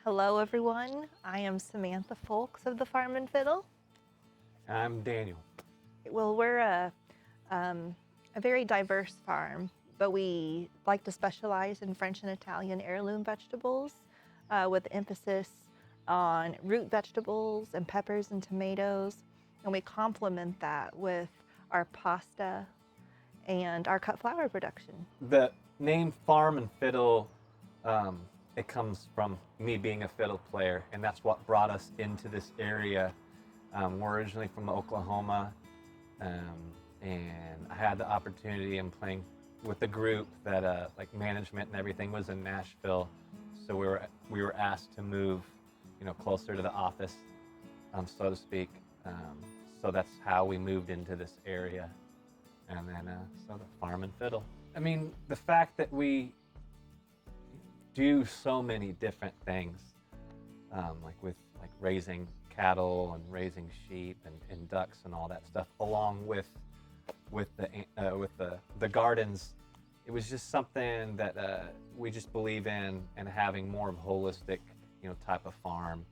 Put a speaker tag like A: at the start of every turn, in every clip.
A: Hello, everyone. I am Samantha Folks of the Farm and Fiddle.
B: I'm Daniel.
A: Well, we're a very diverse farm, but we like to specialize in French and Italian heirloom vegetables with emphasis on root vegetables and peppers and tomatoes. And we complement that with our pasta and our cut flour production.
B: The name Farm and Fiddle, it comes from me being a fiddle player, and that's what brought us into this area. We're originally from Oklahoma, and I had the opportunity in playing with the group that like management and everything was in Nashville, so we were asked to move, closer to the office, so to speak. So that's how we moved into this area, and then so the Farm and Fiddle. I mean, the fact that we do so many different things, like with raising cattle and raising sheep and ducks and all that stuff, along with the gardens. It was just something that we just believe in, and having more of a holistic, type of farm.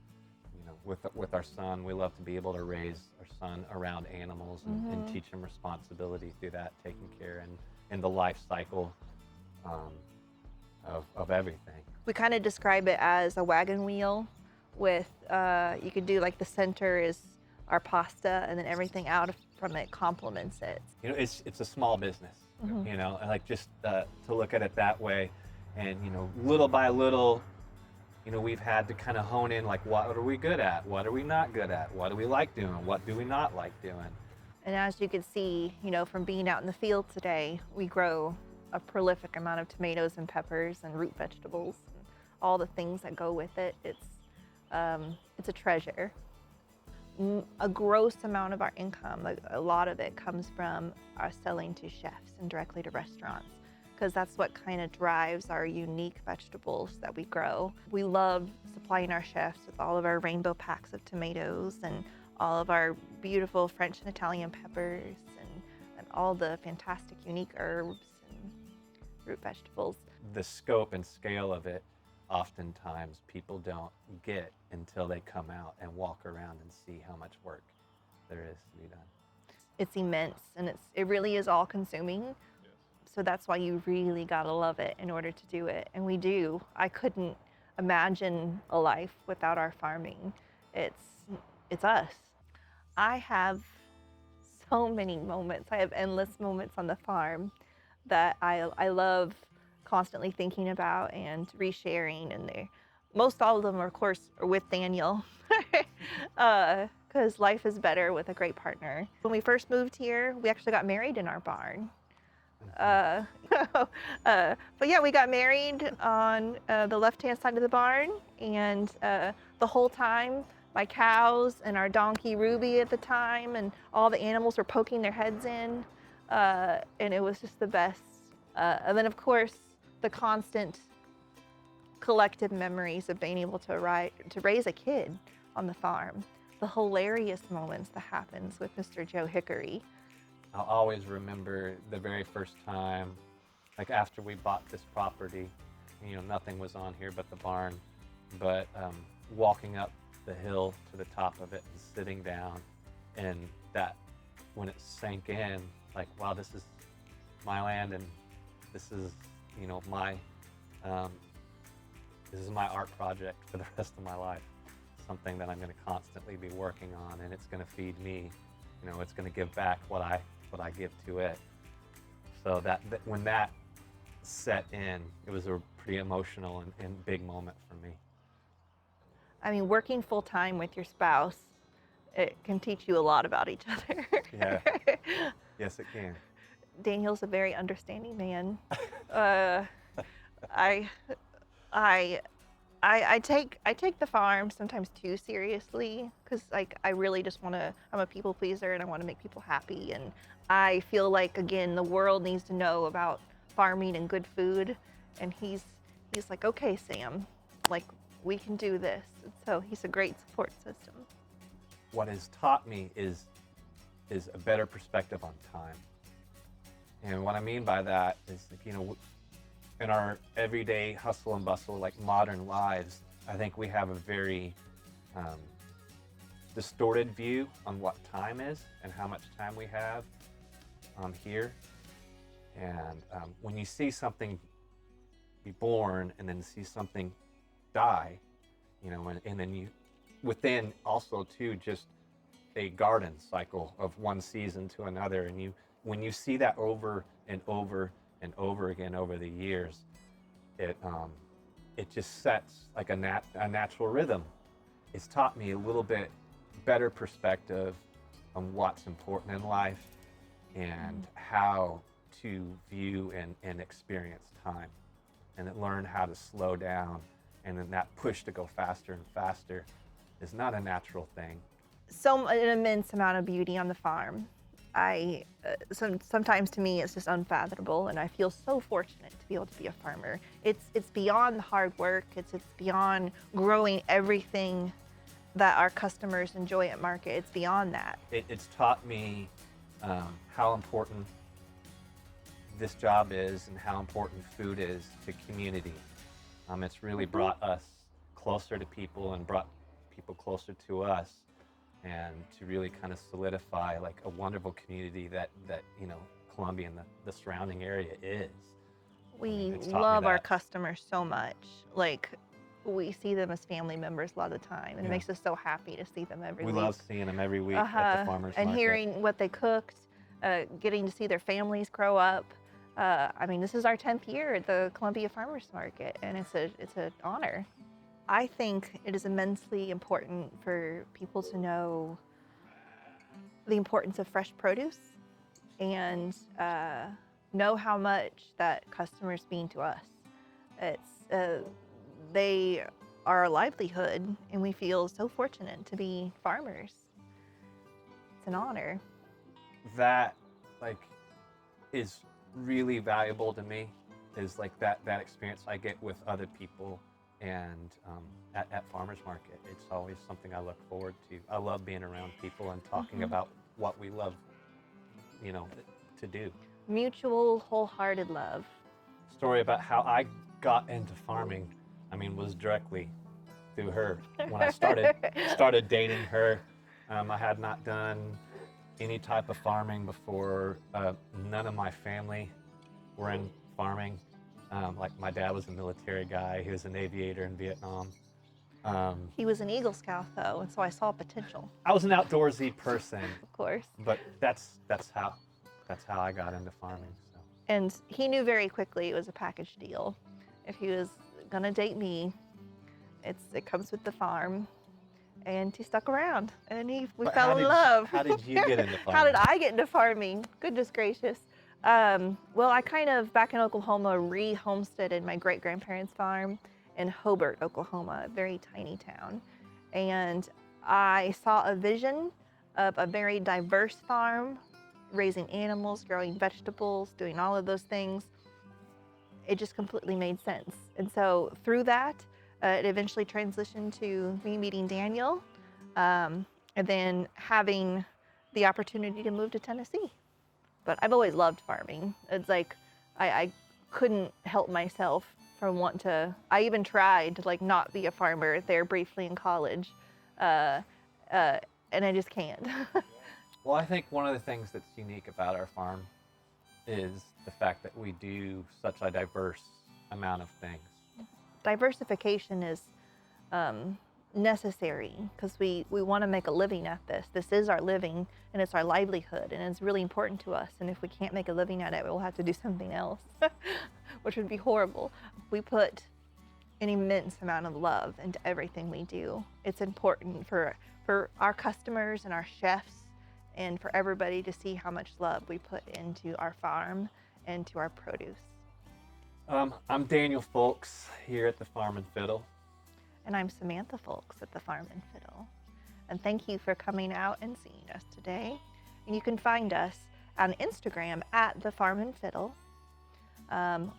B: With our son, we love to be able to raise our son around animals and teach him responsibility through that, taking care and the life cycle of everything.
A: We kind of describe it as a wagon wheel with, you could do like the center is our pasta, and then everything out from it complements it.
B: It's a small business, and like just to look at it that way, and little by little, we've had to kind of hone in, like, what are we good at? What are we not good at? What do we like doing? What do we not like doing?
A: And as you can see, from being out in the field today, we grow a prolific amount of tomatoes and peppers and root vegetables, and all the things that go with it. It's a treasure. A gross amount of our income, a lot of it comes from our selling to chefs and directly to restaurants, because that's what kind of drives our unique vegetables that we grow. We love supplying our chefs with all of our rainbow packs of tomatoes and all of our beautiful French and Italian peppers and all the fantastic unique herbs and root vegetables.
B: The scope and scale of it, oftentimes people don't get until they come out and walk around and see how much work there is to be done.
A: It's immense, and it really is all consuming. So that's why you really gotta love it in order to do it, and we do. I couldn't imagine a life without our farming. It's us. I have so many moments. I have endless moments on the farm that I love constantly thinking about and resharing, and most all of them, of course, are with Daniel, because life is better with a great partner. When we first moved here, we actually got married in our barn. But yeah, we got married on the left-hand side of the barn, and the whole time, my cows and our donkey Ruby at the time, and all the animals were poking their heads in, and it was just the best. And then, of course, the constant collective memories of being able to raise a kid on the farm, the hilarious moments that happens with Mr. Joe Hickory.
B: I'll always remember the very first time, like after we bought this property, nothing was on here but the barn, but walking up the hill to the top of it and sitting down, and that when it sank in, like, wow, this is my land, and this is, this is my art project for the rest of my life. Something that I'm going to constantly be working on, and it's going to feed me. It's going to give back what I give to it. So that when that set in, it was a pretty emotional and big moment for me.
A: I mean, working full time with your spouse, it can teach you a lot about each other.
B: Yeah. Yes, it can.
A: Daniel's a very understanding man. I take the farm sometimes too seriously, because I really just I'm a people pleaser, and I want to make people happy, and I feel like, again, the world needs to know about farming and good food, and he's like, okay, Sam, like, we can do this. And so he's a great support system.
B: What has taught me is a better perspective on time. And what I mean by that is, in our everyday hustle and bustle, like modern lives, I think we have a very um, distorted view on what time is and how much time we have here. And when you see something be born and then see something die, and then you, within also too, just a garden cycle of one season to another, and when you see that over and over and over again over the years, it just sets like a natural rhythm. It's taught me a little bit better perspective on what's important in life and how to view and experience time, and then learn how to slow down, and then that push to go faster and faster is not a natural thing.
A: So an immense amount of beauty on the farm. Sometimes to me it's just unfathomable, and I feel so fortunate to be able to be a farmer. It's beyond the hard work. It's beyond growing everything that our customers enjoy at market. It's beyond that.
B: It's taught me how important this job is and how important food is to community. It's really brought us closer to people and brought people closer to us, and to really kind of solidify like a wonderful community that Columbia and the surrounding area is.
A: We love our customers so much. Like, we see them as family members a lot of the time, and it makes us so happy to see them every week.
B: We love seeing them every week at the farmers
A: and
B: market.
A: hearing what they cooked, getting to see their families grow up. I mean, this is our 10th year at the Columbia Farmers Market, and it's an honor. I think it is immensely important for people to know the importance of fresh produce and know how much that customers mean to us. They are our livelihood, and we feel so fortunate to be farmers. It's an honor.
B: That is really valuable to me, is like that experience I get with other people and at farmers market. It's always something I look forward to. I love being around people and talking about what we love to do.
A: Mutual, wholehearted love.
B: Story about how I got into farming, was directly through her. When I started dating her, I had not done any type of farming before. None of my family were in farming. Like, my dad was a military guy. He was an aviator in Vietnam.
A: He was an Eagle Scout, though, and so I saw potential.
B: I was an outdoorsy person.
A: Of course.
B: But that's how I got into farming. So.
A: And he knew very quickly it was a package deal. If he was gonna date me, it comes with the farm. And he stuck around, and we fell in love.
B: How did you get into farming?
A: How did I get into farming? Goodness gracious. Well, I kind of, back in Oklahoma, re-homesteaded my great-grandparents' farm in Hobart, Oklahoma, a very tiny town. And I saw a vision of a very diverse farm, raising animals, growing vegetables, doing all of those things. It just completely made sense. And so through that, it eventually transitioned to me meeting Daniel, and then having the opportunity to move to Tennessee. But I've always loved farming. It's like I couldn't help myself from wanting to. I even tried to not be a farmer there briefly in college, and I just can't.
B: Well, I think one of the things that's unique about our farm is the fact that we do such a diverse amount of things.
A: Diversification is necessary because we want to make a living at this. This is our living, and it's our livelihood, and it's really important to us. And if we can't make a living at it, we'll have to do something else, which would be horrible. We put an immense amount of love into everything we do. It's important for our customers and our chefs and for everybody to see how much love we put into our farm and to our produce.
B: I'm Daniel Folks here at the Farm and Fiddle.
A: And I'm Samantha Folks at the Farm and Fiddle. And thank you for coming out and seeing us today. And you can find us on Instagram at the Farm and Fiddle.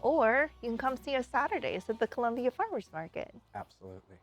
A: Or you can come see us Saturdays at the Columbia Farmers Market.
B: Absolutely.